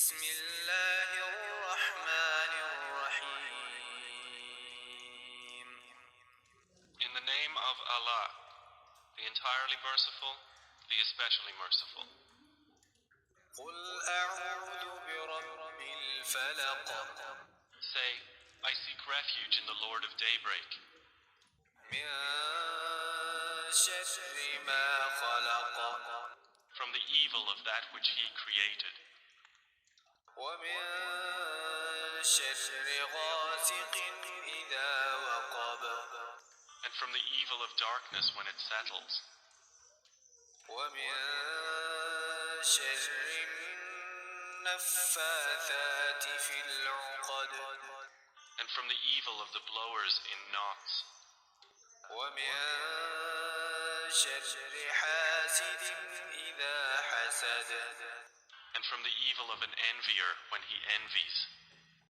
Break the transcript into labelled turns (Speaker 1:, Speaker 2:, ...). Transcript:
Speaker 1: بسم الله الرحمن الرحيم.
Speaker 2: In the name of Allah, the entirely merciful, the especially merciful.
Speaker 1: قل أعوذ برب الفلق
Speaker 2: Say, I seek refuge in the Lord of Daybreak,
Speaker 1: من شر ما خلق
Speaker 2: from the evil of that which He created,
Speaker 1: ومن شر غاسق إذا وقب
Speaker 2: and from the evil of darkness when it settles,
Speaker 1: ومن شر النفاثات في العقد
Speaker 2: and from the evil of the blowers in knots,
Speaker 1: ومن شر حاسد إذا حسد
Speaker 2: and from the evil of an envier when he envies.